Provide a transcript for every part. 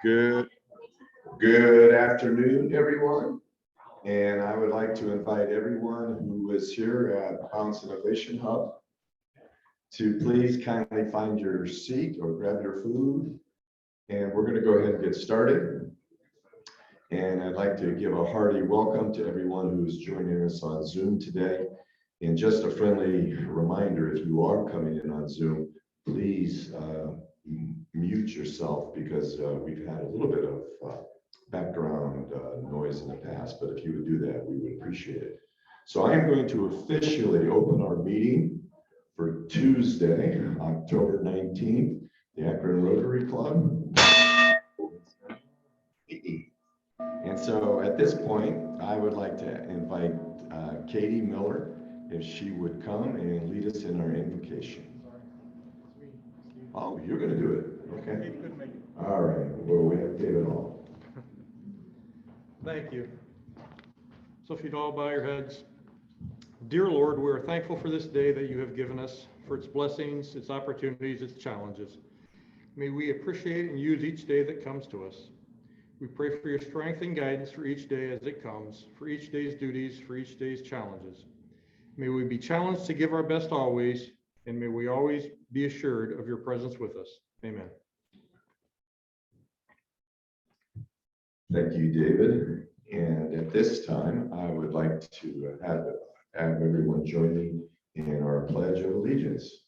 Good afternoon, everyone. And I would like to invite everyone who is here at Bounce Innovation Hub to please kindly find your seat or grab your food. And we're going to go ahead and get started. And I'd like to give a hearty welcome to everyone who's joining us on Zoom today. And just a friendly reminder, if you are coming in on Zoom, please mute yourself because we've had a little bit of background noise in the past, but if you would do that, we would appreciate it. So I am going to officially open our meeting for Tuesday, October 19th, the Akron Rotary Club. And so at this point, I would like to invite Katie Miller, if she would come and lead us in our invocation. Oh, you're going to do it. Okay. All right. Well, we have David on. Thank you. So if you'd all bow your heads. Dear Lord, we are thankful for this day that you have given us, for its blessings, its opportunities, its challenges. May we appreciate and use each day that comes to us. We pray for your strength and guidance for each day as it comes, for each day's duties, for each day's challenges. May we be challenged to give our best always, and may we always be assured of your presence with us. Amen. Thank you, David. And at this time, I would like to have everyone join me in our Pledge of Allegiance.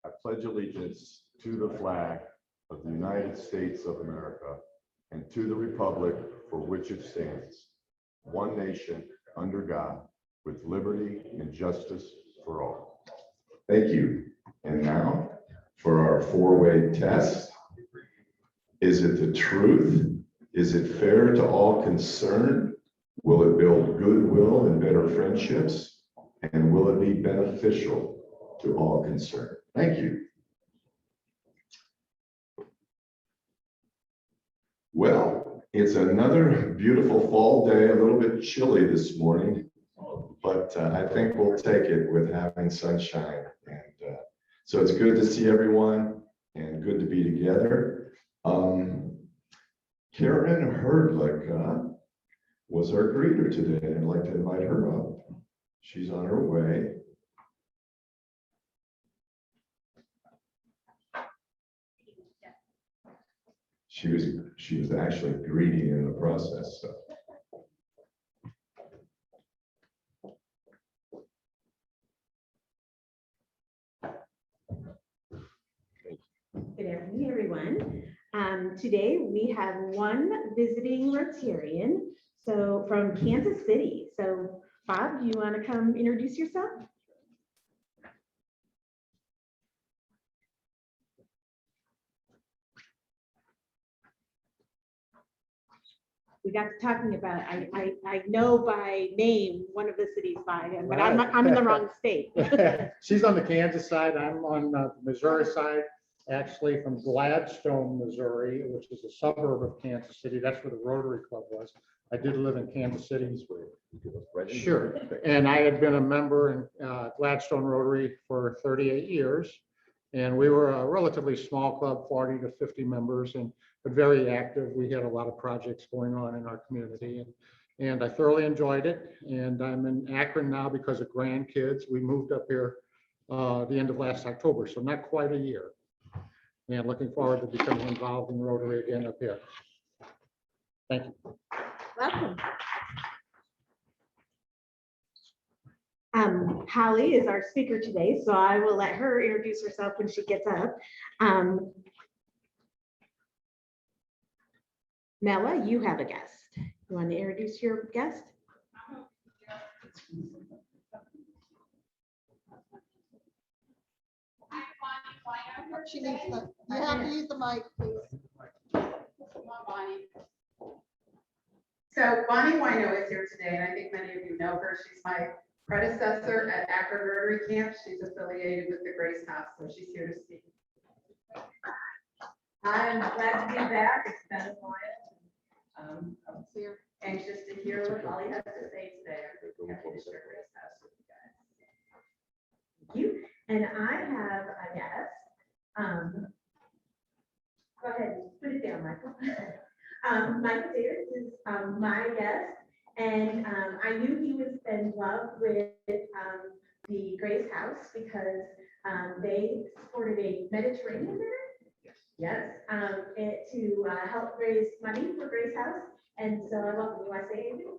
I pledge allegiance to the flag of the United States of America and to the republic for which it stands, one nation, under God, with liberty and justice for all. Thank you. And now for our four-way test. Is it the truth? Is it fair to all concerned? Will it build goodwill and better friendships? And will it be beneficial to all concerned? Thank you. Well, it's another beautiful fall day, a little bit chilly this morning, but I think we'll take it with having sunshine. And so it's good to see everyone and good to be together. Karen Herdlick was our greeter today, and I'd like to invite her up. She's on her way. She was actually greeting in the process. So. Good afternoon, everyone. Today we have one visiting Rotarian, so from Kansas City. So Bob, do you want to come introduce yourself? We got to talking about, I know by name one of the cities by him, but I'm in the wrong state. She's on the Kansas side. I'm on the Missouri side, actually from Gladstone, Missouri, which is a suburb of Kansas City. That's where the Rotary Club was. I did live in Kansas City. Sure. And I had been a member in Gladstone Rotary for 38 years. And we were a relatively small club, 40 to 50 members, but very active. We had a lot of projects going on in our community, and I thoroughly enjoyed it. And I'm in Akron now because of grandkids. We moved up here the end of last October, so not quite a year. And looking forward to becoming involved in Rotary again up here. Thank you. Welcome. Holly is our speaker today, so I will let her introduce herself when she gets up. Mella, you have a guest. You want to introduce your guest? She needs the, you have to use the mic, please. So Bonnie Wino is here today, and I think many of you know her. She's my predecessor at Akron Rotary Camp. She's affiliated with the Grace House, so she's here to speak. I'm glad to be back. It's been a while. I'm here, anxious to hear what Holly has to say today. I'm happy to share Grace House with you guys. Thank you. And I have a guest Go ahead, put it down, Michael. Michael Davis is my guest, and I knew he was in love with the Grace House because they supported a Mediterranean dinner. Yes, to help raise money for Grace House, and so I welcome you. I say anything?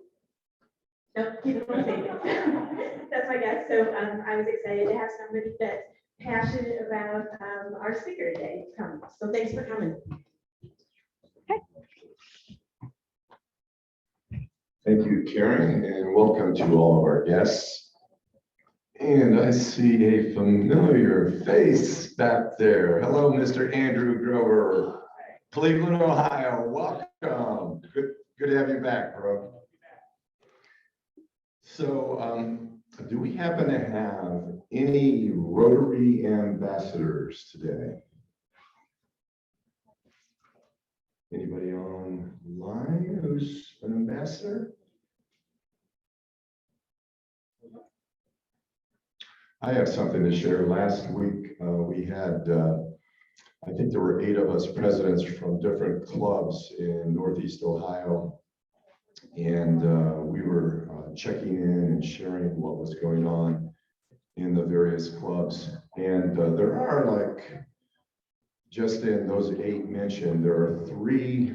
No, you don't want to say anything. That's my guess. So I was excited to have somebody that's passionate about our speaker today come. So thanks for coming. Thank you, Karen, and welcome to all of our guests. And I see a familiar face back there. Hello, Mr. Andrew Grover, Cleveland, Ohio. Welcome. Good to have you back, bro. So, do we happen to have any Rotary Ambassadors today? Anybody online who's an ambassador? I have something to share. Last week, we had, I think there were 8 of us presidents from different clubs in Northeast Ohio. And we were checking in and sharing what was going on in the various clubs. And there are, like, just in those 8 mentioned, there are 3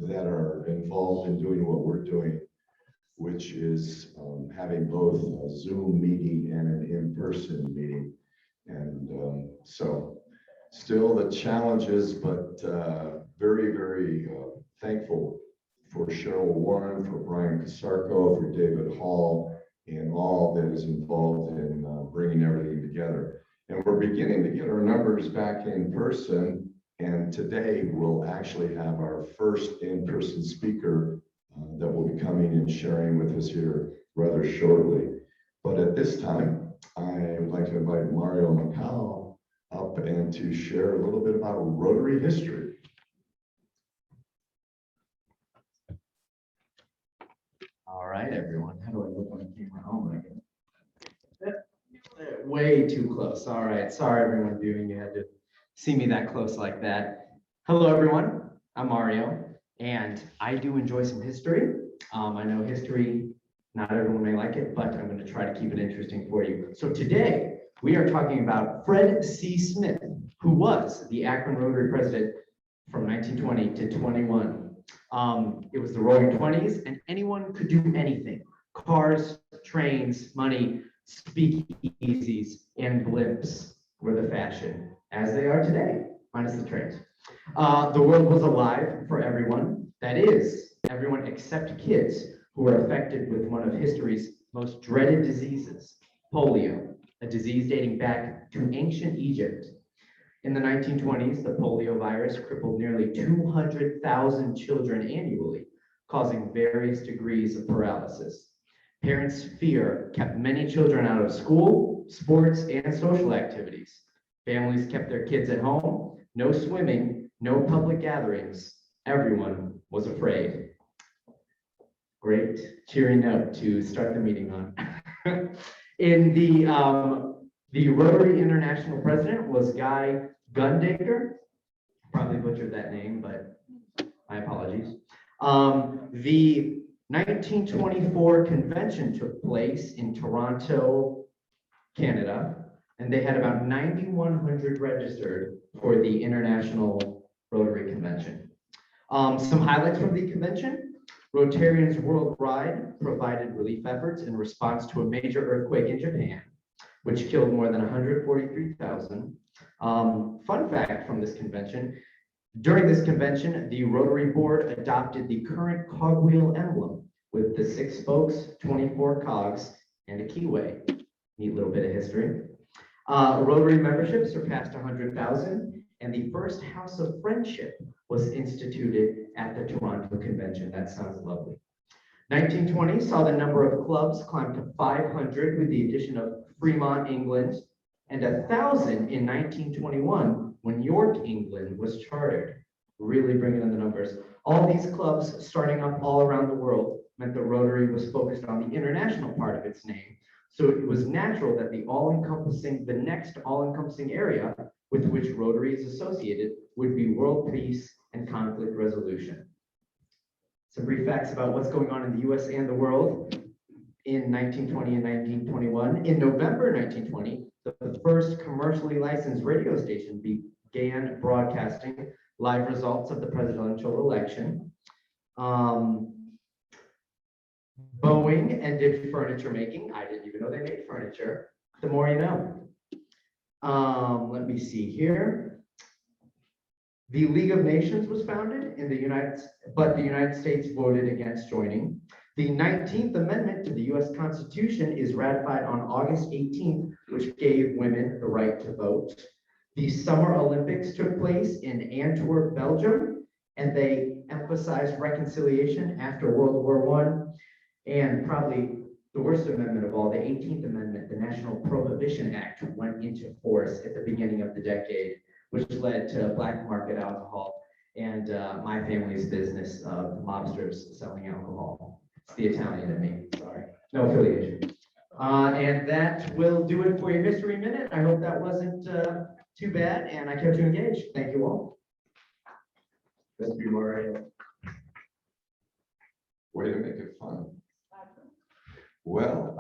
that are involved in doing what we're doing, which is having both a Zoom meeting and an in-person meeting. And so still the challenges, but very, very thankful for Cheryl Warren, for Brian Casarco, for David Hall, and all that is involved in bringing everything together. And we're beginning to get our numbers back in person. And today we'll actually have our first in-person speaker that will be coming and sharing with us here rather shortly. But at this time, I would like to invite Mario Macau up and to share a little bit about Rotary history. All right, everyone. How do I look on camera? Oh my goodness. Way too close. All right. Sorry, everyone viewing. You had to see me that close like that. Hello, everyone. I'm Mario, and I do enjoy some history. I know history, not everyone may like it, but I'm going to try to keep it interesting for you. So today, we are talking about Fred C. Smith, who was the Akron Rotary president from 1920 to 21. It was the roaring 20s, and anyone could do anything. Cars, trains, money, speakeasies, and blimps were the fashion, as they are today, minus the trains. The world was alive for everyone. That is, everyone except kids who were affected with one of history's most dreaded diseases, polio, a disease dating back to ancient Egypt. In the 1920s, the polio virus crippled nearly 200,000 children annually, causing various degrees of paralysis. Parents' fear kept many children out of school, sports, and social activities. Families kept their kids at home, no swimming, no public gatherings. Everyone was afraid. Great cheery note to start the meeting on. In the Rotary International president was Guy Gundaker. Probably butchered that name, but my apologies. The 1924 convention took place in Toronto, Canada, and they had about 9,100 registered for the International Rotary Convention. Some highlights from the convention: Rotarians worldwide provided relief efforts in response to a major earthquake in Japan, which killed more than 143,000. Fun fact from this convention: during this convention, the Rotary Board adopted the current cogwheel emblem with the 6 spokes, 24 cogs, and a keyway. Neat little bit of history. Rotary membership surpassed 100,000, and the first House of Friendship was instituted at the Toronto Convention. That sounds lovely. 1920 saw the number of clubs climb to 500 with the addition of Fremont, England, and 1,000 in 1921 when York, England was chartered. Really bringing in the numbers. All these clubs starting up all around the world meant that Rotary was focused on the international part of its name. So it was natural that the next all-encompassing area with which Rotary is associated would be world peace and conflict resolution. Some brief facts about what's going on in the US and the world. In 1920 and 1921, in November 1920, the first commercially licensed radio station began broadcasting live results of the presidential election. Boeing ended furniture making. I didn't even know they made furniture. The more you know. Let me see here. The League of Nations was founded in the United States voted against joining. The 19th Amendment to the US Constitution is ratified on August 18th, which gave women the right to vote. The Summer Olympics took place in Antwerp, Belgium, and they emphasized reconciliation after World War I. And probably the worst amendment of all, the 18th Amendment, the National Prohibition Act, went into force at the beginning of the decade, which led to black market alcohol and my family's business of mobsters selling alcohol. It's the Italian in me, sorry, no affiliation. And that will do it for your History Minute. I hope that wasn't too bad and I kept you engaged. Thank you all. Thank you, Mario. Way to make it fun. Well,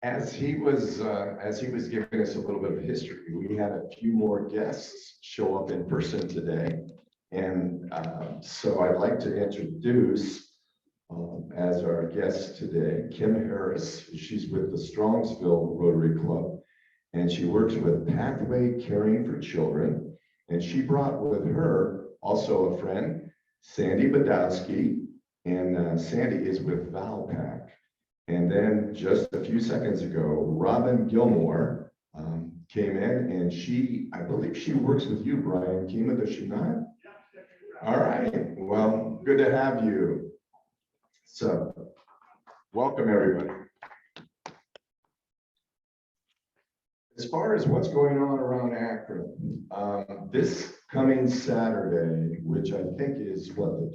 as he was giving us a little bit of history, we had a few more guests show up in person today. And so I'd like to introduce as our guest today, Kim Harris. She's with the Strongsville Rotary Club, and she works with Pathway Caring for Children. And she brought with her also a friend, Sandy Badowski, and Sandy is with Valpac. And then just a few seconds ago, Robin Gilmore came in, and I believe she works with you, Brian Kima, does she not? All right, well, good to have you. So, welcome everybody. As far as what's going on around Akron, this coming Saturday, which I think is what, the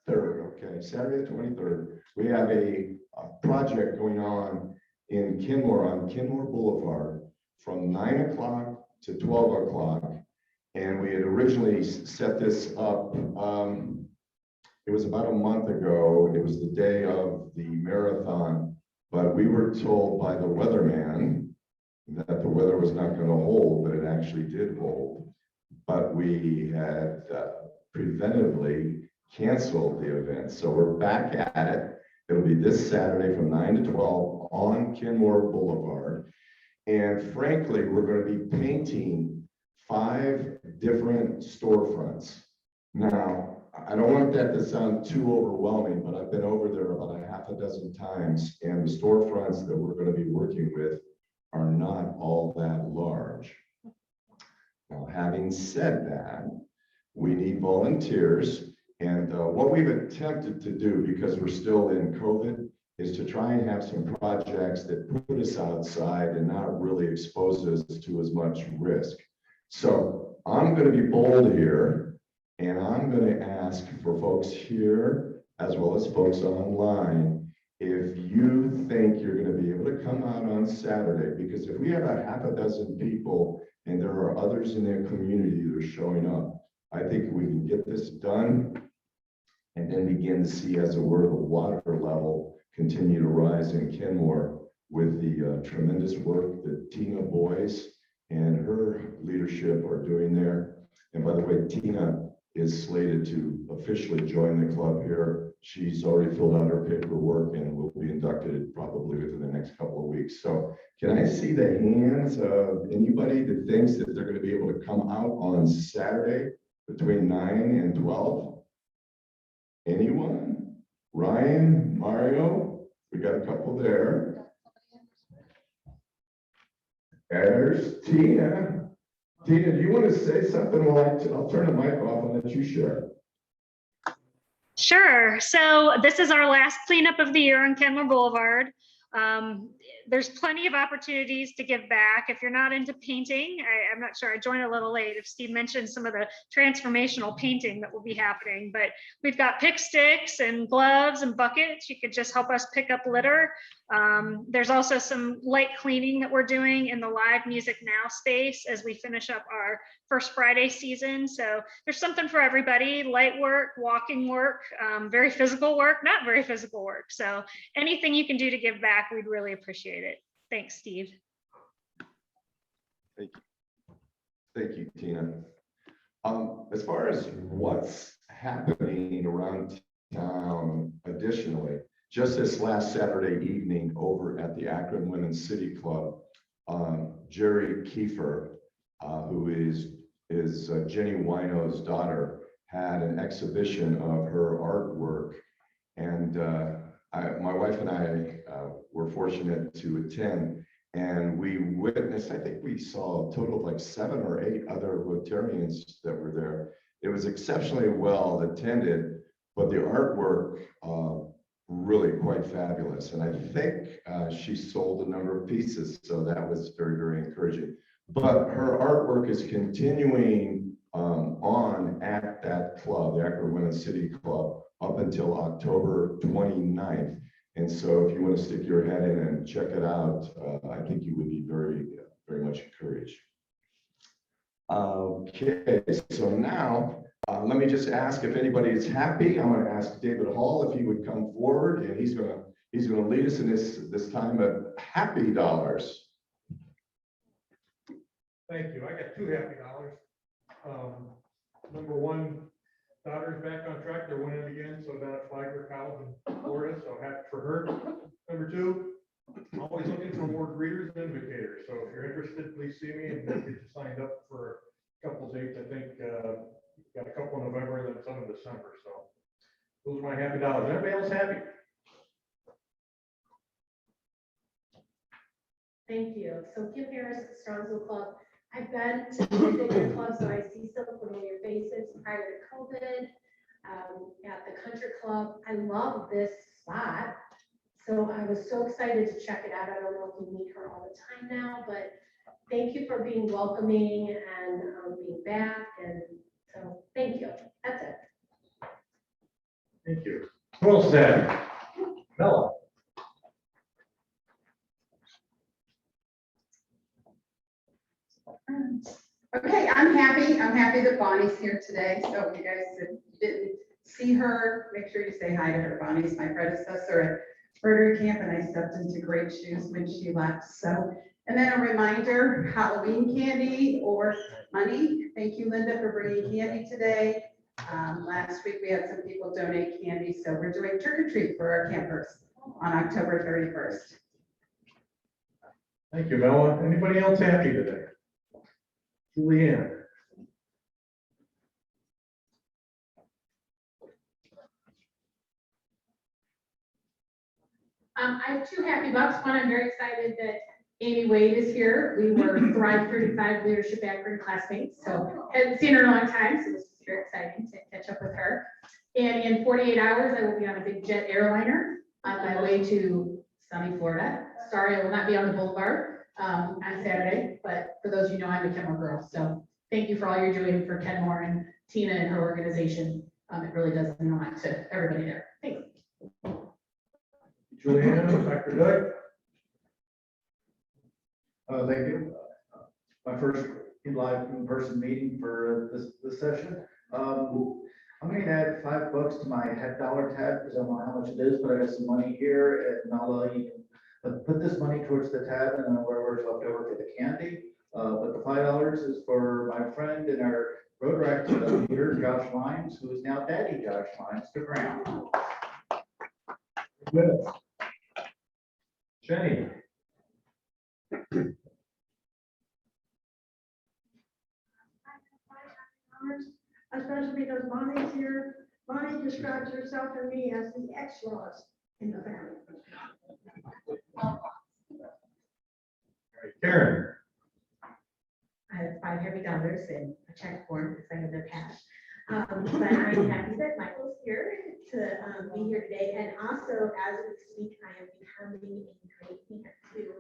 23rd, okay, Saturday the 23rd, we have a project going on in Kenmore, on Kenmore Boulevard, from 9 o'clock to 12 o'clock. And we had originally set this up, it was about a month ago. It was the day of the marathon, but we were told by the weatherman that the weather was not going to hold, but it actually did hold. But we had preventively canceled the event. So we're back at it. It'll be this Saturday from 9 to 12 on Kenmore Boulevard. And frankly, we're going to be painting 5 different storefronts. Now, I don't want that to sound too overwhelming, but I've been over there about a half a dozen times, and the storefronts that we're going to be working with are not all that large. Now, having said that, we need volunteers, and what we've attempted to do, because we're still in COVID, is to try and have some projects that put us outside and not really expose us to as much risk. So I'm going to be bold here. And I'm going to ask for folks here, as well as folks online, if you think you're going to be able to come out on Saturday, because if we have a half a dozen people and there are others in their community that are showing up, I think we can get this done and then begin to see, as it were, the water level continue to rise in Kenmore with the tremendous work that Tina Boyce and her leadership are doing there. And by the way, Tina is slated to officially join the club here. She's already filled out her paperwork and will be inducted probably within the next couple of weeks. So can I see the hands of anybody that thinks that they're going to be able to come out on Saturday between 9 and 12? Anyone? Ryan, Mario, we got a couple there. There's Tina. Tina, do you want to say something? Well, I'll turn the mic off and let you share. Sure. So this is our last cleanup of the year on Kenmore Boulevard. There's plenty of opportunities to give back. If you're not into painting, I'm not sure, I joined a little late if Steve mentioned some of the transformational painting that will be happening, but we've got pick sticks and gloves and buckets. You could just help us pick up litter. There's also some light cleaning that we're doing in the live music now space as we finish up our first Friday season. So there's something for everybody: light work, walking work, very physical work, not very physical work. So anything you can do to give back, we'd really appreciate it. Thanks, Steve. Thank you, Tina. As far as what's happening around town additionally, just this last Saturday evening over at the Akron Women's City Club, Jerry Kiefer, who is Jenny Wino's daughter, had an exhibition of her artwork. And my wife and I were fortunate to attend, and we witnessed, I think we saw a total of like 7 or 8 other Rotarians that were there. It was exceptionally well attended, but the artwork really quite fabulous. And I think she sold a number of pieces, so that was very, very encouraging. But her artwork is continuing on at that club, the Akron Women's City Club, up until October 29th. And so if you want to stick your head in and check it out, I think you would be very, very much encouraged. Okay, so now let me just ask if anybody is happy. I'm going to ask David Hall if he would come forward, and he's going to lead us in this time of happy dollars. Thank you. I got 2 happy dollars. Number 1, daughter's back on track. They're winning again. So down at Flagler College in Florida. So happy for her. Number 2, always looking for more greeters and invitors. So if you're interested, please see me and get you signed up for a couple dates. I think got a couple in November and then some in December. So those are my happy dollars. Everybody else happy? Thank you. So Kim Harris, Strongsville Club. I've been to the bigger club, so I see some familiar faces prior to COVID at the country club. I love this spot. So I was so excited to check it out. I don't know if we meet her all the time now, but thank you for being welcoming and being back. And so thank you. That's it. Thank you. Who else is happy? Bella. Okay, I'm happy. I'm happy that Bonnie's here today. So if you guys didn't see her, make sure you say hi to her. Bonnie's my predecessor at Rotary Camp, and I stepped into great shoes when she left. So, and then a reminder, Halloween candy or money. Thank you, Linda, for bringing candy today. Last week we had some people donate candy, so we're doing trick or treat for our campers on October 31st. Thank you, Bella. Anybody else happy today? Julianne. I have 2 happy bucks. One, I'm very excited that Amy Wade is here. We were Thrive 35 Leadership Akron classmates, so hadn't seen her in a long time, so this is very exciting to catch up with her. And in 48 hours, I will be on a big jet airliner on my way to sunny Florida. Sorry, I will not be on the boulevard on Saturday, but for those of you know, I'm a Kenmore girl, so thank you for all you're doing for Kenmore and Tina and her organization. It really does mean a lot to everybody there. Thanks. Julianne, Dr. Doug. Thank you. My first live in-person meeting for this session. I'm going to add $5 to my head dollar tab because I don't know how much it is, but I got some money here, and I'll you can put this money towards the tab and then wherever's left over for the candy. But the $5 is for my friend and our Rotary leader, Josh Lyons, who is now Daddy Josh Lyons to Graham. Good. Jenny. Especially because Bonnie's here. Bonnie describes herself and me as the ex-laws in the family. All right, Karen. I have 5 heavy dollars in a check form because I have no cash. But I'm happy that Michael's here to be here today. And also, as we speak, I am becoming a great aunt too.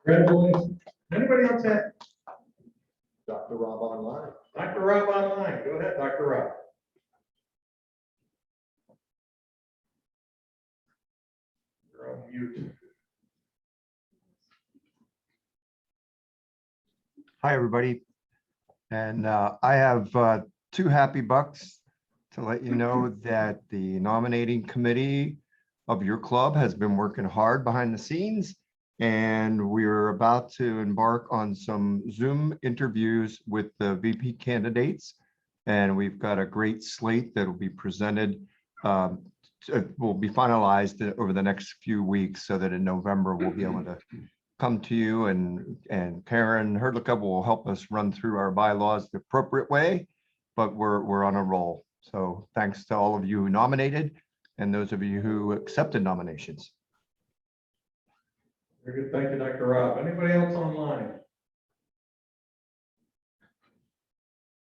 Congratulations. Anybody else have? Dr. Rob online. Dr. Rob online. Go ahead, Dr. Rob. mute. Hi, everybody. And I have two happy bucks to let you know that the nominating committee of your club has been working hard behind the scenes. And we're about to embark on some Zoom interviews with the VP candidates. And we've got a great slate that will be presented, will be finalized over the next few weeks so that in November we'll be able to come to you, and Karen Herdlicka will help us run through our bylaws the appropriate way, but we're on a roll. So thanks to all of you who nominated and those of you who accepted nominations. Very good. Thank you, Dr. Rob. Anybody else online?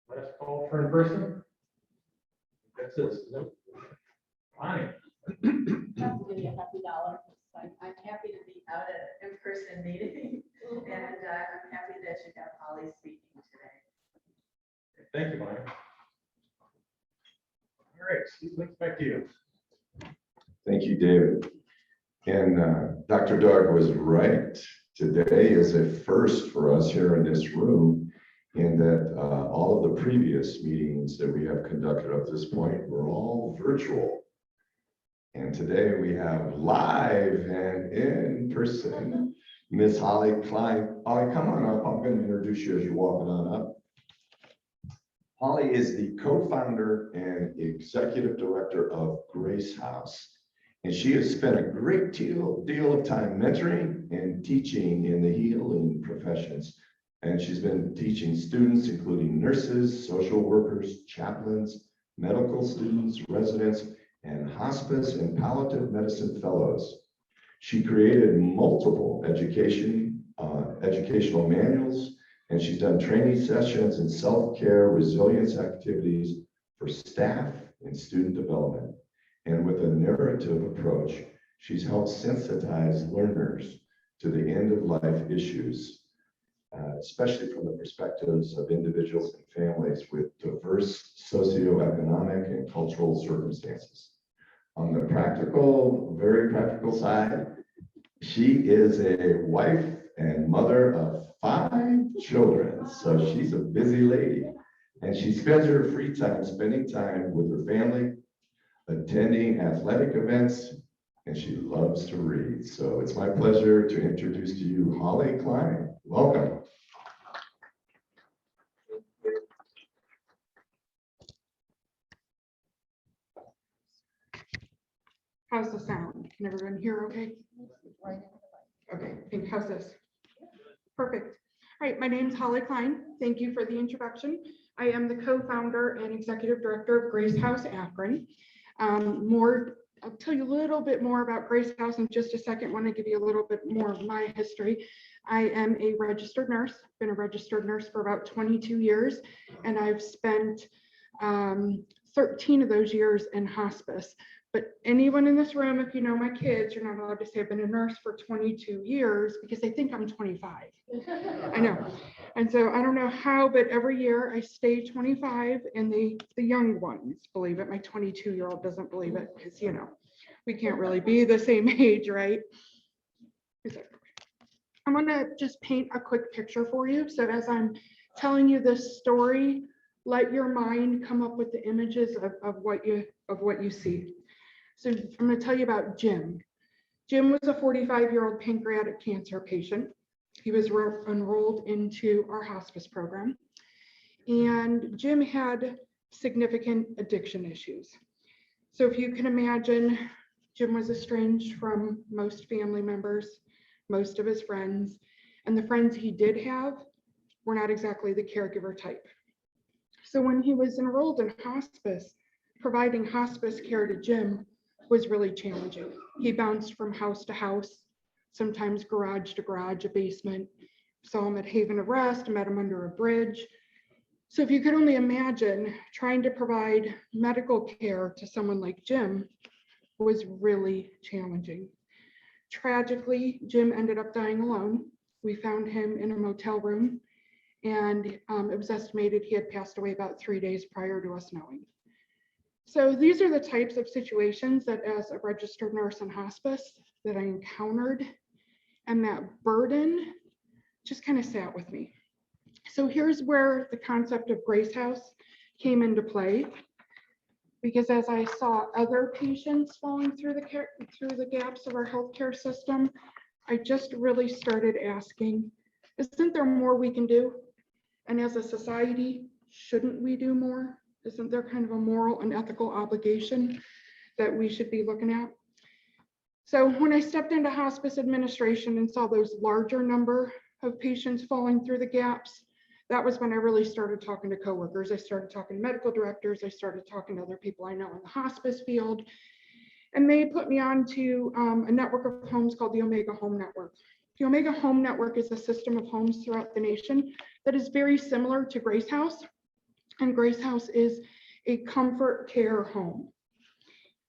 Last call for in person? That's it. Nope. Fine. I'm happy to be out at an in-person meeting, and I'm happy that you have Holly speaking today. Thank you, Mike. All right, Steve, let's back to you. Thank you, David. And Dr. Doug was right. Today is a first for us here in this room, in that all of the previous meetings that we have conducted up to this point were all virtual. And today we have live and in person, Miss Holly Klein. Holly, come on up. I'm going to introduce you as you're walking on up. Holly is the co-founder and executive director of Grace House. And she has spent a great deal of time mentoring and teaching in the healing professions. And she's been teaching students, including nurses, social workers, chaplains, medical students, residents, and hospice and palliative medicine fellows. She created multiple educational manuals, and she's done training sessions and self-care resilience activities for staff and student development. And with a narrative approach, she's helped sensitize learners to the end-of-life issues, especially from the perspectives of individuals and families with diverse socioeconomic and cultural circumstances. On the practical, very practical side, she is a wife and mother of 5 children. So she's a busy lady, and she spends her free time spending time with her family, attending athletic events, and she loves to read. So it's my pleasure to introduce to you Holly Klein. Welcome. How's the sound? Can everyone hear okay? Okay, and how's this? Perfect. All right, my name's Holly Klein. Thank you for the introduction. I am the co-founder and executive director of Grace House Akron. I'll tell you a little bit more about Grace House in just a second. I want to give you a little bit more of my history. I am a registered nurse, been a registered nurse for about 22 years, and I've spent 13 of those years in hospice. But anyone in this room, if you know my kids, you're not allowed to say I've been a nurse for 22 years because they think I'm 25. I know. And so I don't know how, but every year I stay 25, and the young ones believe it. My 22-year-old doesn't believe it because, you know, we can't really be the same age, right? I'm going to just paint a quick picture for you. So as I'm telling you this story, let your mind come up with the images of what you see. So I'm going to tell you about Jim. Jim was a 45-year-old pancreatic cancer patient. He was enrolled into our hospice program. And Jim had significant addiction issues. So if you can imagine, Jim was estranged from most family members, most of his friends, and the friends he did have were not exactly the caregiver type. So when he was enrolled in hospice, providing hospice care to Jim was really challenging. He bounced from house to house, sometimes garage to garage, a basement. Saw him at Haven of Rest, met him under a bridge. So if you could only imagine, trying to provide medical care to someone like Jim was really challenging. Tragically, Jim ended up dying alone. We found him in a motel room, and it was estimated he had passed away about 3 days prior to us knowing. So these are the types of situations that, as a registered nurse in hospice, that I encountered, and that burden just kind of sat with me. So here's where the concept of Grace House came into play, because as I saw other patients falling through the gaps of our healthcare system, I just really started asking, isn't there more we can do? And as a society, shouldn't we do more? Isn't there kind of a moral and ethical obligation that we should be looking at? So when I stepped into hospice administration and saw those larger number of patients falling through the gaps, that was when I really started talking to coworkers. I started talking to medical directors. I started talking to other people I know in the hospice field. And they put me on to a network of homes called the Omega Home Network. The Omega Home Network is a system of homes throughout the nation that is very similar to Grace House. And Grace House is a comfort care home.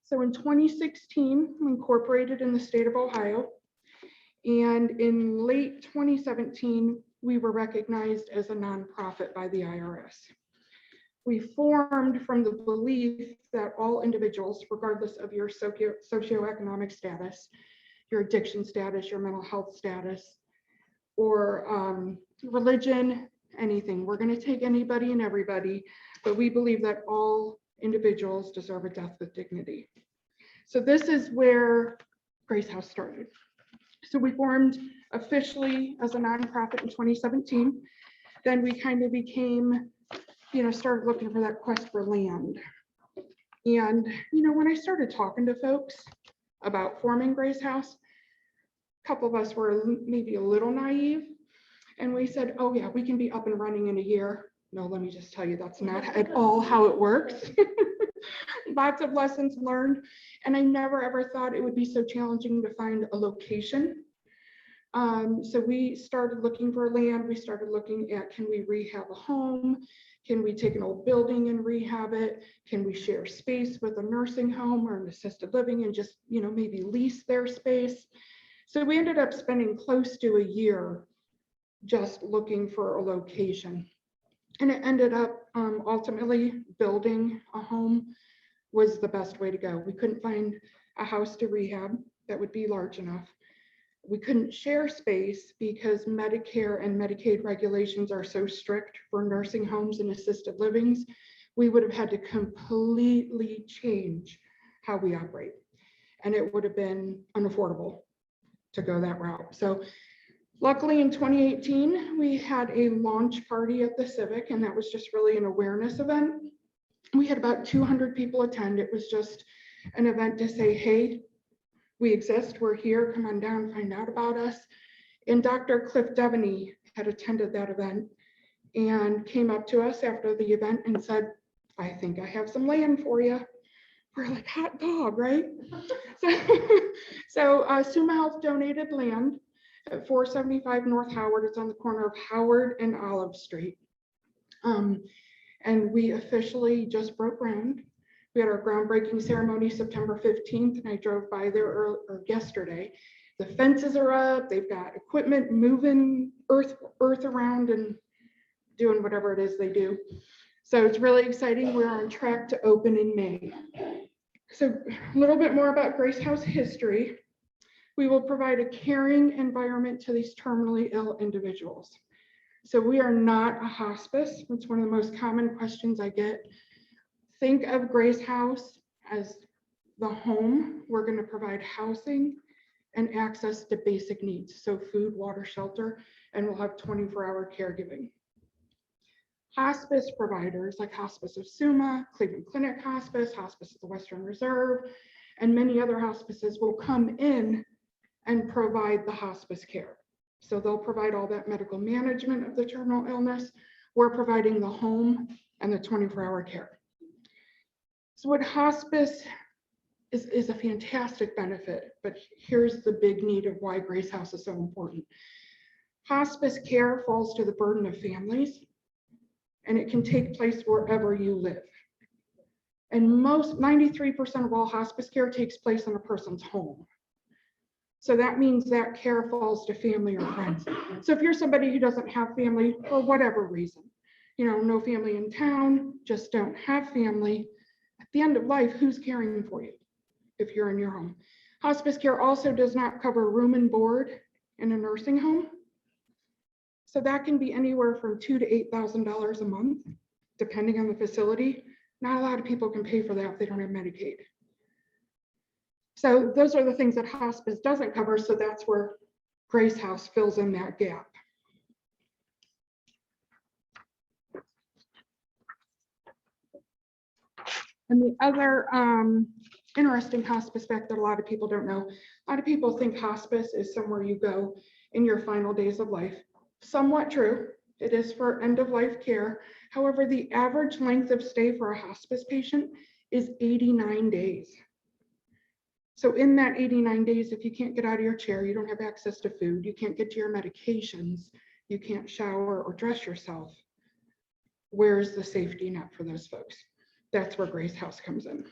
So in 2016, we incorporated in the state of Ohio. And in late 2017, we were recognized as a nonprofit by the IRS. We formed from the belief that all individuals, regardless of your socioeconomic status, your addiction status, your mental health status, or religion, anything, we're going to take anybody and everybody, but we believe that all individuals deserve a death with dignity. So this is where Grace House started. So we formed officially as a nonprofit in 2017. Then we kind of became, started looking for that quest for land. And, when I started talking to folks about forming Grace House, a couple of us were maybe a little naive. And we said, oh yeah, we can be up and running in a year. No, let me just tell you, that's not at all how it works. Lots of lessons learned. And I never ever thought it would be so challenging to find a location. So we started looking for land. We started looking at, can we rehab a home? Can we take an old building and rehab it? Can we share space with a nursing home or an assisted living and just, maybe lease their space? So we ended up spending close to a year just looking for a location. And it ended up ultimately building a home was the best way to go. We couldn't find a house to rehab that would be large enough. We couldn't share space because Medicare and Medicaid regulations are so strict for nursing homes and assisted livings. We would have had to completely change how we operate. And it would have been unaffordable to go that route. So luckily in 2018, we had a launch party at the Civic, and that was just really an awareness event. We had about 200 people attend. It was just an event to say, hey, we exist, we're here, come on down, find out about us. And Dr. Cliff Devaney had attended that event and came up to us after the event and said, I think I have some land for you. We're like, hot dog, right? So Summa Health donated land at 475 North Howard. It's on the corner of Howard and Olive Street. And we officially just broke ground. We had our groundbreaking ceremony September 15th, and I drove by there yesterday. The fences are up, they've got equipment moving earth around and doing whatever it is they do. So it's really exciting. We're on track to open in May. So a little bit more about Grace House history. We will provide a caring environment to these terminally ill individuals. So we are not a hospice. It's one of the most common questions I get. Think of Grace House as the home. We're going to provide housing and access to basic needs. So food, water, shelter, and we'll have 24-hour caregiving. Hospice providers like Hospice of Summa, Cleveland Clinic Hospice, Hospice of the Western Reserve, and many other hospices will come in and provide the hospice care. So they'll provide all that medical management of the terminal illness. We're providing the home and the 24-hour care. So what hospice is a fantastic benefit, but here's the big need of why Grace House is so important. Hospice care falls to the burden of families, and it can take place wherever you live. And 93% of all hospice care takes place in a person's home. So that means that care falls to family or friends. So if you're somebody who doesn't have family for whatever reason, no family in town, just don't have family, at the end of life, who's caring for you if you're in your home? Hospice care also does not cover room and board in a nursing home. So that can be anywhere from $2,000 to $8,000 a month, depending on the facility. Not a lot of people can pay for that if they don't have Medicaid. So those are the things that hospice doesn't cover. So that's where Grace House fills in that gap. And the other interesting hospice fact that a lot of people don't know, a lot of people think hospice is somewhere you go in your final days of life. Somewhat true. It is for end of life care. However, the average length of stay for a hospice patient is 89 days. So in that 89 days, if you can't get out of your chair, you don't have access to food, you can't get to your medications, you can't shower or dress yourself, where's the safety net for those folks? That's where Grace House comes in.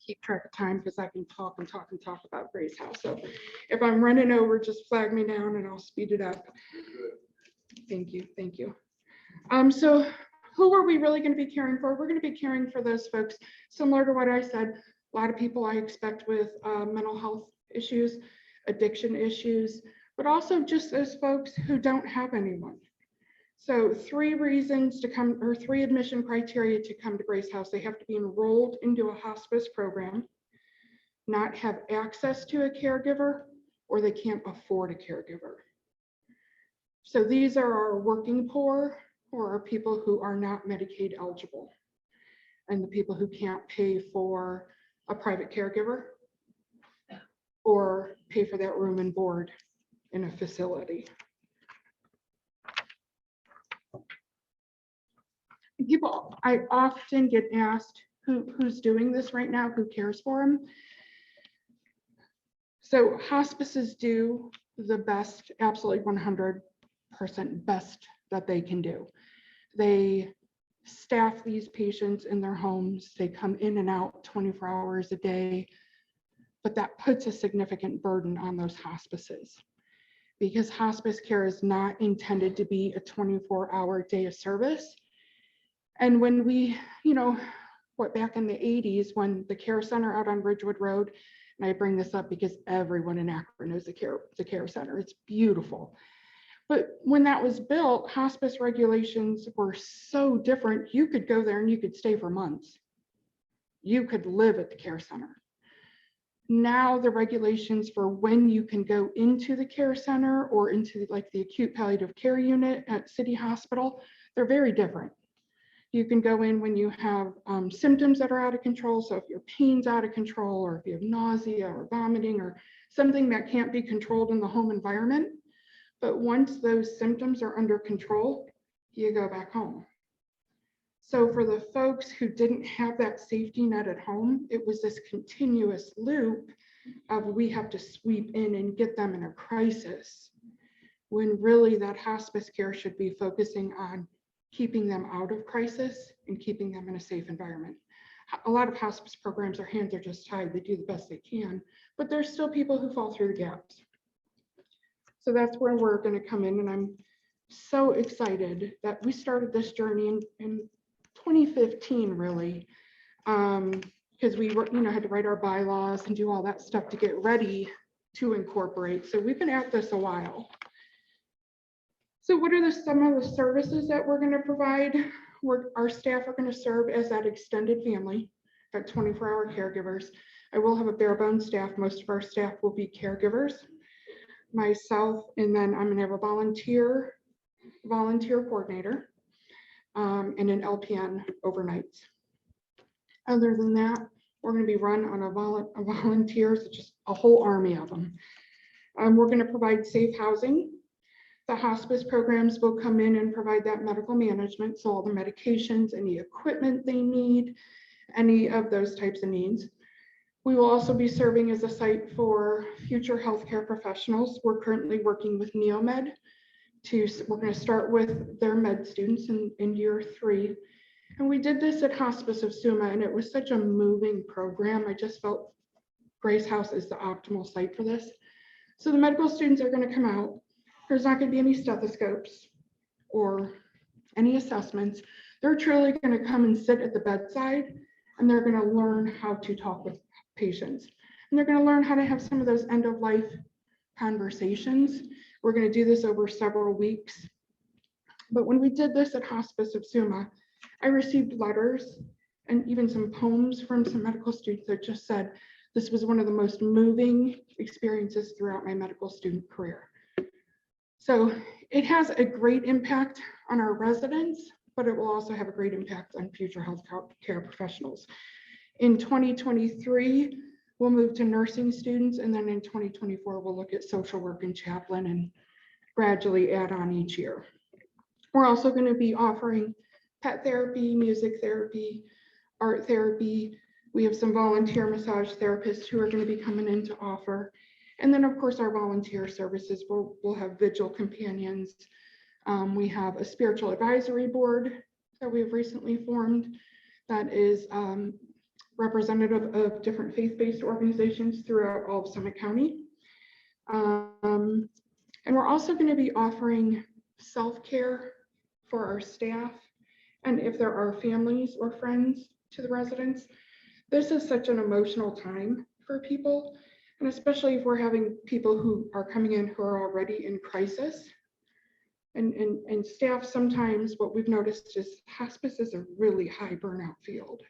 Keep track of time because I can talk and talk and talk about Grace House. So if I'm running over, just flag me down and I'll speed it up. Thank you, thank you. So who are we really going to be caring for? We're going to be caring for those folks, similar to what I said. A lot of people I expect with mental health issues, addiction issues, but also just those folks who don't have anyone. So 3 reasons to come, or 3 admission criteria to come to Grace House. They have to be enrolled into a hospice program, not have access to a caregiver, or they can't afford a caregiver. So these are our working poor, or our people who are not Medicaid eligible, and the people who can't pay for a private caregiver or pay for that room and board in a facility. People, I often get asked who's doing this right now, who cares for them. So hospices do the best, absolutely 100% best that they can do. They staff these patients in their homes. They come in and out 24 hours a day, but that puts a significant burden on those hospices because hospice care is not intended to be a 24-hour day of service. And when we, back in the 80s, when the care center out on Ridgewood Road, and I bring this up because everyone in Akron knows the care center, it's beautiful. But when that was built, hospice regulations were so different. You could go there and you could stay for months. You could live at the care center. Now the regulations for when you can go into the care center or into like the acute palliative care unit at City Hospital, they're very different. You can go in when you have symptoms that are out of control. So if your pain's out of control, or if you have nausea or vomiting or something that can't be controlled in the home environment. But once those symptoms are under control, you go back home. So for the folks who didn't have that safety net at home, it was this continuous loop of we have to sweep in and get them in a crisis, when really that hospice care should be focusing on keeping them out of crisis and keeping them in a safe environment. A lot of hospice programs, their hands are just tied. They do the best they can, but there's still people who fall through the gaps. So that's where we're going to come in. And I'm so excited that we started this journey in 2015, really, because we were, had to write our bylaws and do all that stuff to get ready to incorporate. So we've been at this a while. So what are some of the services that we're going to provide? Our staff are going to serve as that extended family, that 24-hour caregivers. I will have a bare bones staff. Most of our staff will be caregivers, myself, and then I'm going to have a volunteer coordinator and an LPN overnights. Other than that, we're going to be run on a volunteers, just a whole army of them. We're going to provide safe housing. The hospice programs will come in and provide that medical management, so all the medications, any equipment they need, any of those types of needs. We will also be serving as a site for future healthcare professionals. We're currently working with NeoMed. We're going to start with their med students in year 3. And we did this at Hospice of Suma, and it was such a moving program. I just felt Grace House is the optimal site for this. So the medical students are going to come out. There's not going to be any stethoscopes or any assessments. They're truly going to come and sit at the bedside, and they're going to learn how to talk with patients. And they're going to learn how to have some of those end of life conversations. We're going to do this over several weeks. But when we did this at Hospice of Summa, I received letters and even some poems from some medical students that just said, this was one of the most moving experiences throughout my medical student career. So it has a great impact on our residents, but it will also have a great impact on future health care professionals. In 2023, we'll move to nursing students, and then in 2024, we'll look at social work and chaplain and gradually add on each year. We're also going to be offering pet therapy, music therapy, art therapy. We have some volunteer massage therapists who are going to be coming in to offer. And then, of course, our volunteer services, we'll have vigil companions. We have a spiritual advisory board that we've recently formed that is representative of different faith-based organizations throughout all of Summit County. And we're also going to be offering self-care for our staff. And if there are families or friends to the residents, this is such an emotional time for people. And especially if we're having people who are coming in who are already in crisis. And staff, sometimes what we've noticed is hospice is a really high burnout field.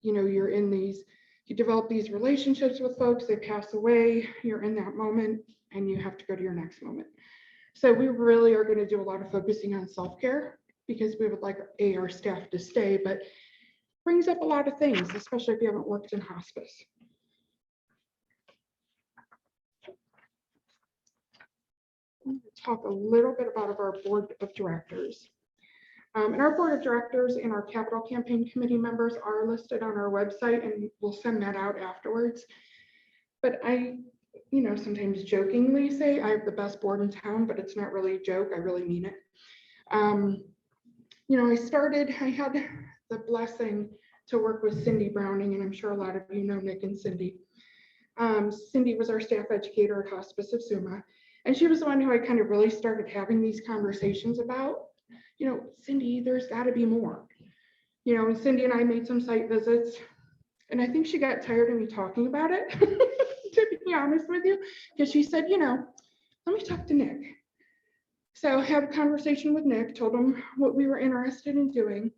You know, you're in these, you develop these relationships with folks, they pass away, you're in that moment, and you have to go to your next moment. So we really are going to do a lot of focusing on self-care because we would like our staff to stay, but brings up a lot of things, especially if you haven't worked in hospice. I'm going to talk a little bit about our board of directors. And our board of directors and our capital campaign committee members are listed on our website, and we'll send that out afterwards. But I, you know, sometimes jokingly say I have the best board in town, but it's not really a joke. I really mean it. You know, I had the blessing to work with Cindy Browning, and I'm sure a lot of you know Nick and Cindy. Cindy was our staff educator at Hospice of Summa, and she was the one who I kind of really started having these conversations about. You know, Cindy, there's got to be more. You know, and Cindy and I made some site visits, and I think she got tired of me talking about it, to be honest with you, because she said, you know, let me talk to Nick. So I had a conversation with Nick, told him what we were interested in doing.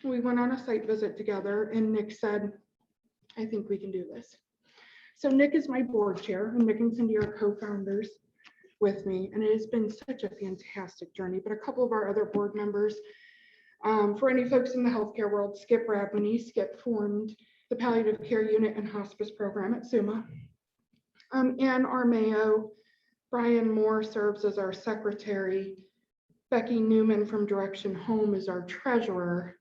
We went on a site visit together, and Nick said, I think we can do this. So Nick is my board chair, and Nick and Cindy are co-founders with me, and it has been such a fantastic journey. But a couple of our other board members, for any folks in the healthcare world, Skip Radwini, Skip formed the palliative care unit and hospice program at Summa. And our Mayo, Brian Moore, serves as our secretary. Becky Newman from Direction Home is our treasurer.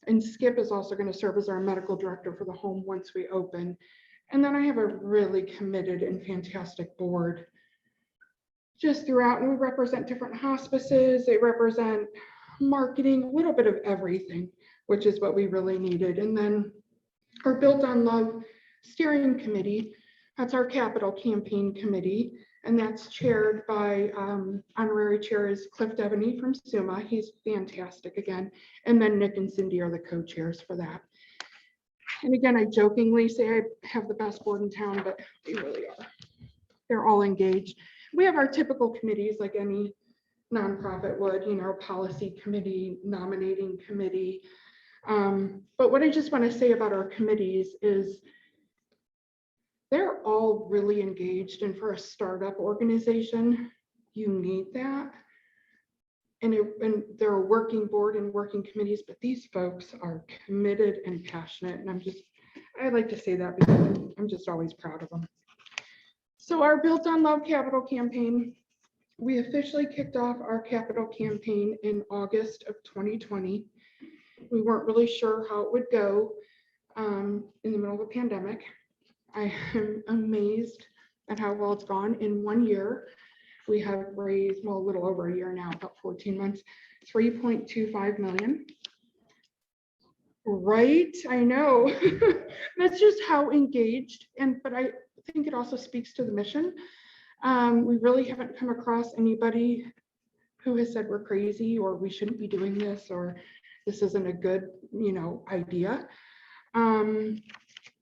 And Skip is also going to serve as our medical director for the home once we open. And then I have a really committed and fantastic board just throughout, and we represent different hospices. They represent marketing, a little bit of everything, which is what we really needed. And then our Built on Love steering committee, that's our capital campaign committee, and that's chaired by honorary chair is Cliff Devaney from Summa. He's fantastic again. And then Nick and Cindy are the co-chairs for that. And again, I jokingly say I have the best board in town, but they really are. They're all engaged. We have our typical committees like any nonprofit would, you know, policy committee, nominating committee. But what I just want to say about our committees is they're all really engaged, and for a startup organization, you need that. And they're a working board and working committees, but these folks are committed and passionate, and I like to say that because I'm just always proud of them. So our Built on Love capital campaign, we officially kicked off our capital campaign in August of 2020. We weren't really sure how it would go in the middle of a pandemic. I am amazed at how well it's gone in 1 year. We have raised, well, a little over a year now, about 14 months, 3.25 million. Right, I know. That's just how engaged, but I think it also speaks to the mission. We really haven't come across anybody who has said we're crazy or we shouldn't be doing this or this isn't a good, idea.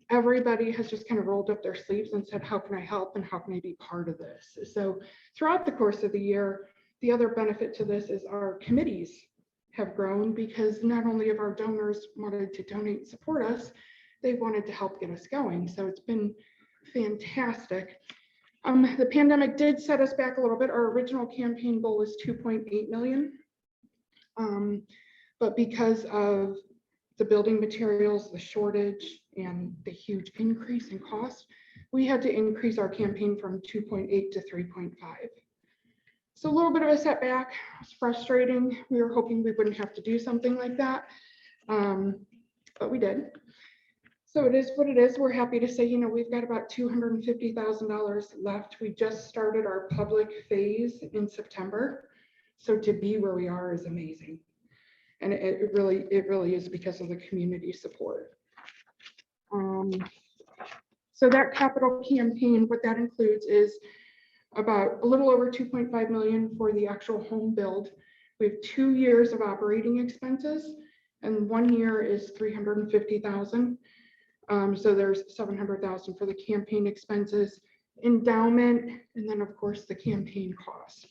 Everybody has just kind of rolled up their sleeves and said, how can I help and how can I be part of this? So throughout the course of the year, the other benefit to this is our committees have grown because not only have our donors wanted to donate and support us, they wanted to help get us going. So it's been fantastic. The pandemic did set us back a little bit. Our original campaign goal was 2.8 million. But because of the building materials, the shortage, and the huge increase in cost, we had to increase our campaign from 2.8 to 3.5. So a little bit of a setback. It's frustrating. We were hoping we wouldn't have to do something like that, but we did. So it is what it is. We're happy to say, we've got about $250,000 left. We just started our public phase in September. So to be where we are is amazing. And it really is because of the community support. So that capital campaign, what that includes is about a little over 2.5 million for the actual home build. We have 2 years of operating expenses and 1 year is 350,000. So there's 700,000 for the campaign expenses, endowment, and then of course the campaign cost.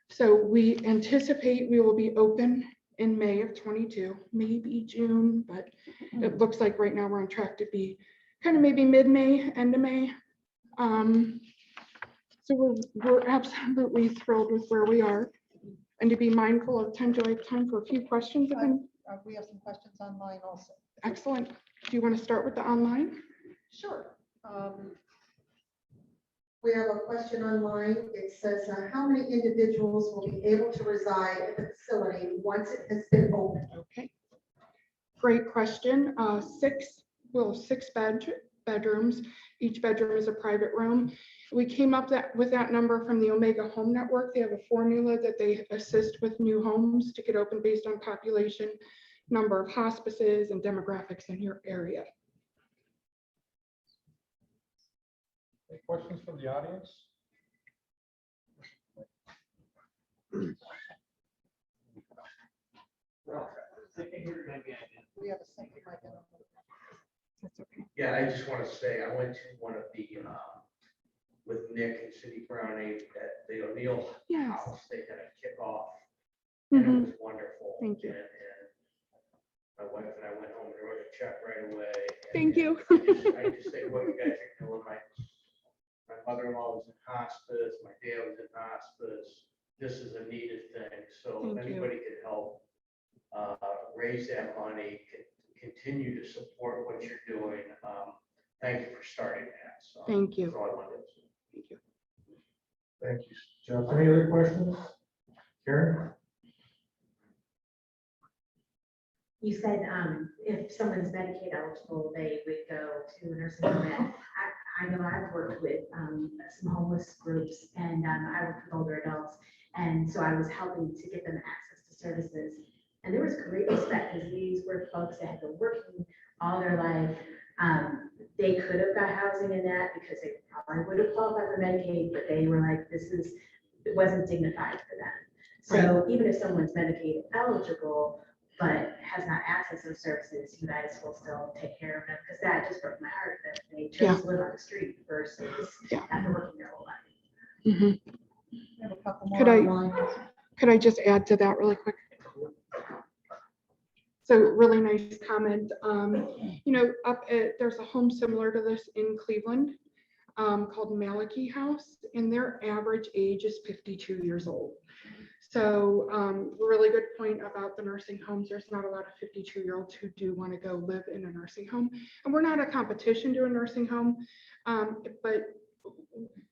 So we anticipate we will be open in May of 22, maybe June, but it looks like right now we're on track to be kind of maybe mid-May, end of May. So we're absolutely thrilled with where we are. And to be mindful of time, do I have time for a few questions? We have some questions online also. Excellent. Do you want to start with the online? Sure. We have a question online. It says, how many individuals will be able to reside at the facility once it has been opened? Okay. Great question. 6 bedrooms. Each bedroom is a private room. We came up with that number from the Omega Home Network. They have a formula that they assist with new homes to get open based on population, number of hospices, and demographics in your area. Any questions from the audience? We have a second mic. That's okay. Yeah, I just want to say, I went to one of the, with Nick and Cindy Browning at the O'Neill Yes. house, they had a kickoff. And it was wonderful. Thank you. And my wife and I went home and wrote a check right away. Thank you. I just think what you guys are doing, my mother-in-law was in hospice, my dad was in hospice. This is a needed thing. So if Thank you. anybody can help raise that money, continue to support what you're doing. Thank you for starting that. So Thank you. that's all I wanted to say. Thank you. Thank you, Jeff. Any other questions? Karen? You said if someone's Medicaid eligible, they would go to a nursing home. I know I've worked with some homeless groups and I worked with older adults. And so I was helping to get them access to services. And there was great respect because these were folks that had been working all their life. They could have got housing in that because they probably would have qualified for Medicaid, but they were like, it wasn't dignified for them. So even if someone's Medicaid eligible, but has not access to services, you guys will still take care of them, because that just broke my heart that they chose to live on the street versus after working their whole life. Mm-hmm. We have a couple more online. Could I just add to that really quick? So really nice comment. There's a home similar to this in Cleveland called Malachi House, and their average age is 52 years old. So really good point about the nursing homes. There's not a lot of 52-year-olds who do want to go live in a nursing home. And we're not a competition to a nursing home, but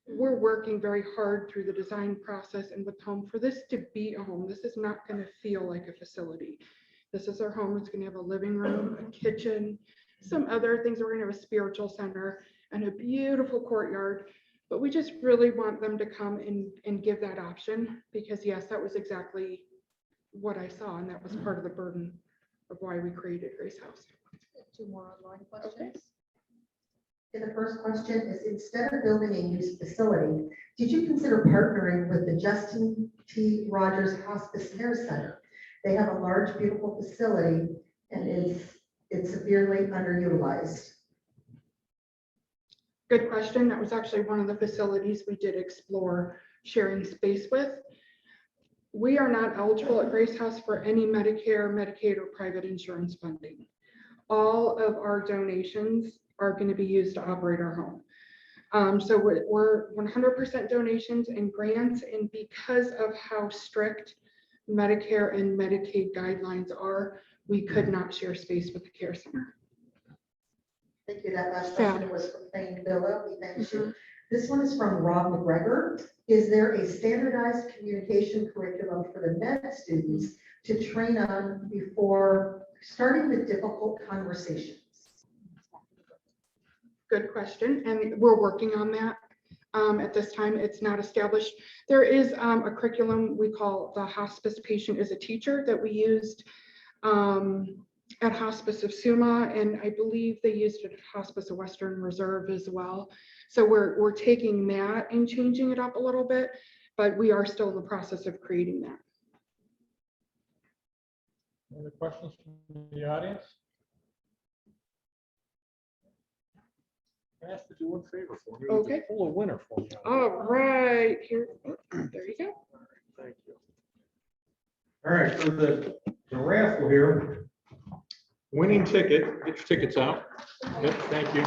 we're working very hard through the design process and with home for this to be a home. This is not going to feel like a facility. This is our home. It's going to have a living room, a kitchen, some other things. We're going to have a spiritual center and a beautiful courtyard. But we just really want them to come and give that option, because yes, that was exactly what I saw. And that was part of the burden of why we created Grace House. 2 more online questions. Okay. And the first question is, instead of building a new facility, did you consider partnering with the Justin T. Rogers Hospice Care Center? They have a large, beautiful facility and it's severely underutilized. Good question. That was actually one of the facilities we did explore sharing space with. We are not eligible at Grace House for any Medicare, Medicaid, or private insurance funding. All of our donations are going to be used to operate our home. So we're 100% donations and grants, and because of how strict Medicare and Medicaid guidelines are, we could not share space with the care center. Thank you. That last question was from Thane Villa. We thank you. This one is from Rob McGregor. Is there a standardized communication curriculum for the med students to train on before starting with difficult conversations? Good question, and we're working on that. At this time, it's not established. There is a curriculum we call the Hospice Patient as a Teacher that we used at Hospice of Suma, and I believe they used it at Hospice of Western Reserve as well. So we're taking that and changing it up a little bit, but we are still in the process of creating that. Any other questions from the audience? I asked to do one favor for me. Okay. Pull a winner for me. All right, here, there you go. Thank you. All right, for the raffle here, winning ticket, get your tickets out. Yep, thank you.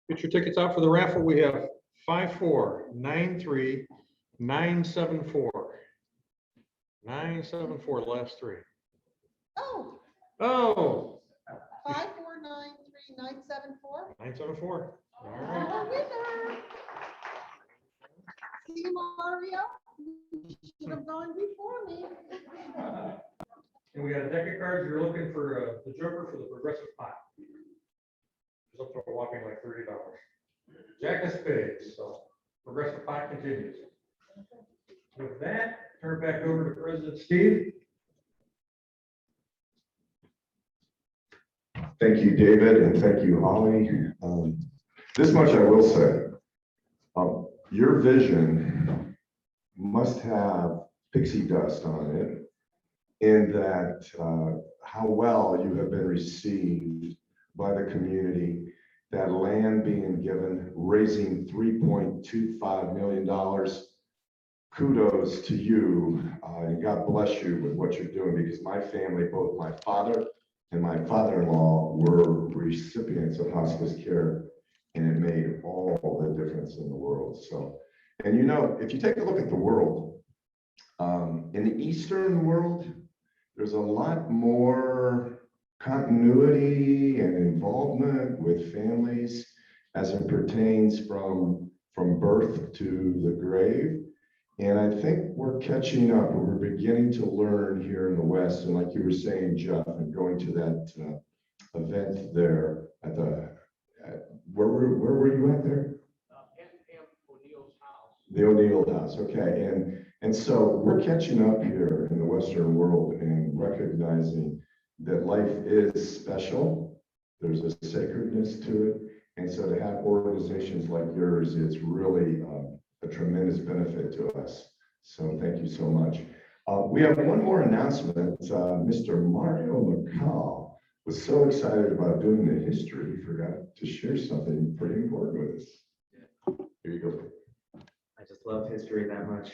Get your tickets out for the raffle. We have 5493974. 974, the last three. Oh, Oh, 5493974. 974. All right. Our winner. See, Mario, you should have gone before me. And we got a deck of cards. You're looking for the Joker for the progressive pot. It's up to a whopping like $30. Jack of spades, so progressive pot continues. With that, turn it back over to President Steve. Thank you, David, and thank you, Holly. This much I will say. Your vision must have pixie dust on it, in that how well you have been received by the community, that land being given, raising $3.25 million. Kudos to you, and God bless you with what you're doing, because my family, both my father and my father-in-law, were recipients of hospice care, and it made all the difference in the world. So, and you know, if you take a look at the world, in the Eastern world, there's a lot more continuity and involvement with families as it pertains from birth to the grave. And I think we're catching up, and we're beginning to learn here in the West. And like you were saying, Jeff, and going to that event there at the, where were you at there? O'Neill's house. The O'Neill house, okay. And so we're catching up here in the Western world and recognizing that life is special. There's a sacredness to it. And so to have organizations like yours is really a tremendous benefit to us. So thank you so much. We have one more announcement. Mr. Mario McCall was so excited about doing the history, he forgot to share something pretty important with us. Here you go. I just love history that much.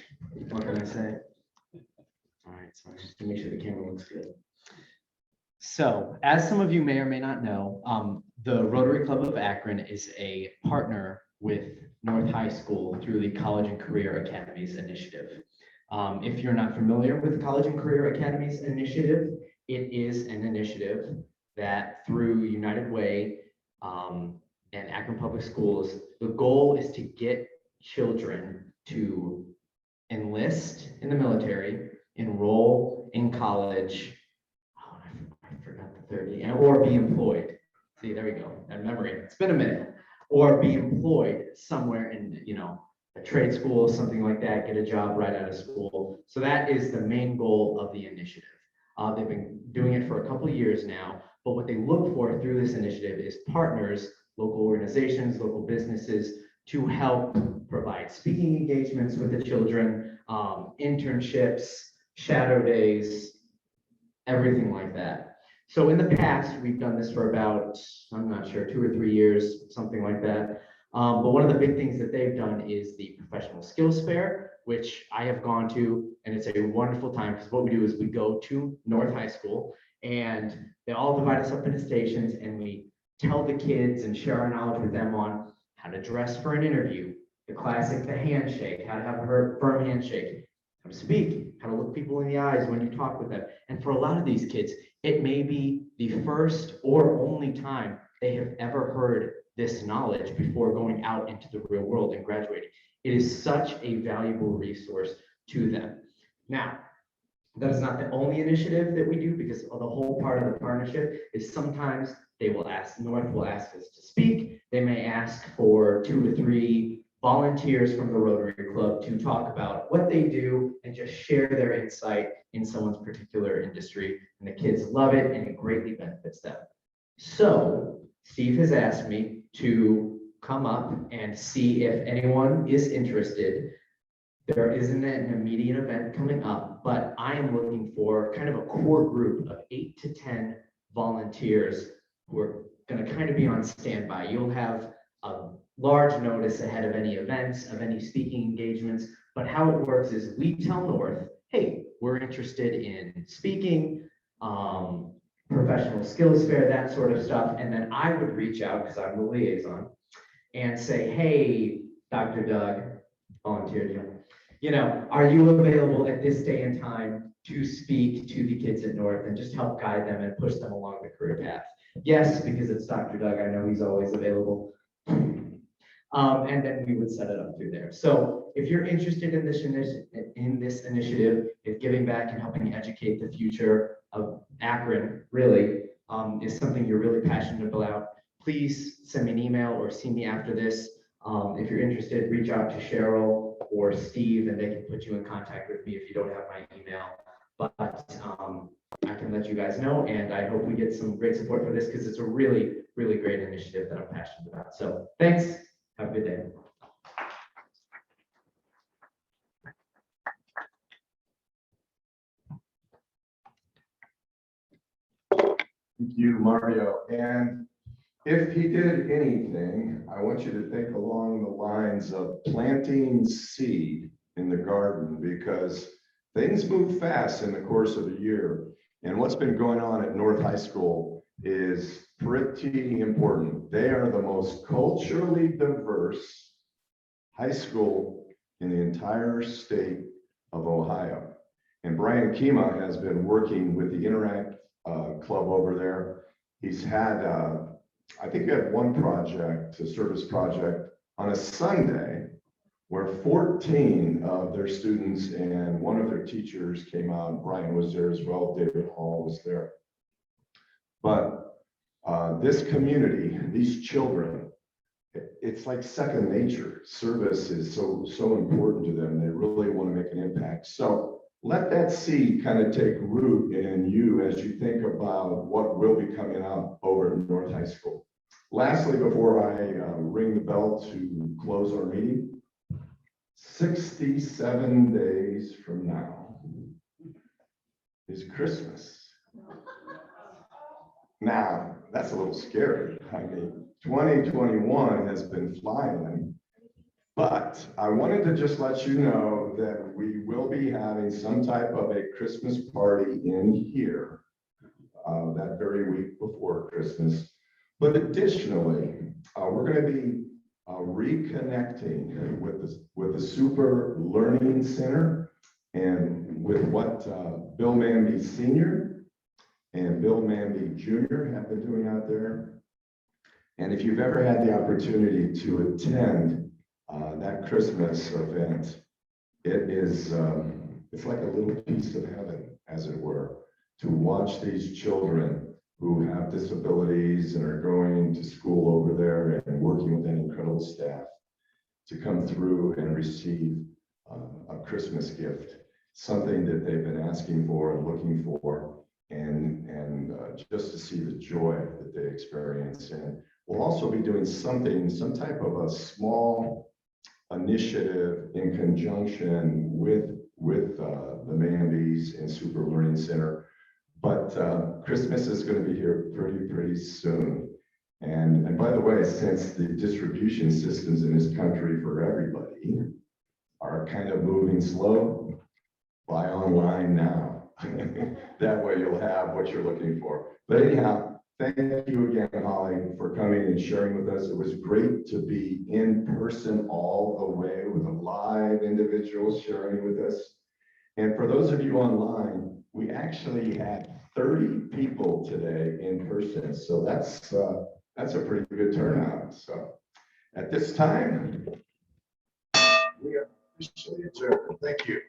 What can I say? All right, so just to make sure the camera looks good. So, as some of you may or may not know, the Rotary Club of Akron is a partner with North High School through the College and Career Academies Initiative. If you're not familiar with the College and Career Academies Initiative, it is an initiative that through United Way and Akron Public Schools, the goal is to get children to enlist in the military, enroll in college, oh, I forgot the third, or be employed. See, there we go, that memory, it's been a minute. Or be employed somewhere in, you know, a trade school, something like that, get a job right out of school. So that is the main goal of the initiative. They've been doing it for a couple of years now, but what they look for through this initiative is partners, local organizations, local businesses, to help provide speaking engagements with the children, internships, shadow days, everything like that. So in the past, we've done this for about, I'm not sure, 2 or 3 years, something like that. But one of the big things that they've done is the professional skills fair, which I have gone to, and it's a wonderful time because what we do is we go to North High School and they all divide us up into stations and we tell the kids and share our knowledge with them on how to dress for an interview, the classic, the handshake, how to have a firm handshake, how to speak, how to look people in the eyes when you talk with them. And for a lot of these kids, it may be the first or only time they have ever heard this knowledge before going out into the real world and graduating. It is such a valuable resource to them. Now, that is not the only initiative that we do because the whole part of the partnership is sometimes they will ask, North will ask us to speak. They may ask for 2 or 3 volunteers from the Rotary Club to talk about what they do and just share their insight in someone's particular industry. And the kids love it and it greatly benefits them. So Steve has asked me to come up and see if anyone is interested. There isn't an immediate event coming up, but I am looking for kind of a core group of 8 to 10 volunteers who are going to kind of be on standby. You'll have a large notice ahead of any events, of any speaking engagements, but how it works is we tell North, hey, we're interested in speaking, professional skills fair, that sort of stuff. And then I would reach out, because I'm the liaison, and say, hey, Dr. Doug, volunteered, are you available at this day and time to speak to the kids at North and just help guide them and push them along the career path? Yes, because it's Dr. Doug. I know he's always available. And then we would set it up through there. So if you're interested in this initiative, if giving back and helping educate the future of Akron really is something you're really passionate about, please send me an email or see me after this. If you're interested, reach out to Cheryl or Steve and they can put you in contact with me if you don't have my email. But I can let you guys know, and I hope we get some great support for this because it's a really, really great initiative that I'm passionate about. So thanks. Have a good day. Thank you, Mario. And if he did anything, I want you to think along the lines of planting seed in the garden, because things move fast in the course of a year. And what's been going on at North High School is pretty important. They are the most culturally diverse high school in the entire state of Ohio. And Brian Kima has been working with the Interact Club over there. He's had, I think we had one project, a service project on a Sunday where 14 of their students and one of their teachers came out. Brian was there as well. David Hall was there. But this community, these children, it's like second nature. Service is so important to them. They really want to make an impact. So let that seed kind of take root in you as you think about what will be coming up over at North High School. Lastly, before I ring the bell to close our meeting, 67 days from now is Christmas. Now, that's a little scary. I mean, 2021 has been flying, but I wanted to just let you know that we will be having some type of a Christmas party in here that very week before Christmas. But additionally, we're going to be reconnecting with the Super Learning Center and with what Bill Manby Sr. and Bill Manby Jr. have been doing out there. And if you've ever had the opportunity to attend that Christmas event, it is it's like a little piece of heaven, as it were, to watch these children who have disabilities and are going to school over there and working with an incredible staff to come through and receive a Christmas gift, something that they've been asking for and looking for, and just to see the joy that they experience. And We'll also be doing something, some type of a small initiative in conjunction with the Mandy's and Super Learning Center. But Christmas is going to be here pretty soon. And by the way, since the distribution systems in this country for everybody are kind of moving slow, buy online now. That way you'll have what you're looking for. But anyhow, thank you again, Holly, for coming and sharing with us. It was great to be in person all the way with a live individual sharing with us. And for those of you online, we actually had 30 people today in person. So that's a pretty good turnout. So at this time, we are officially adjourned. Thank you.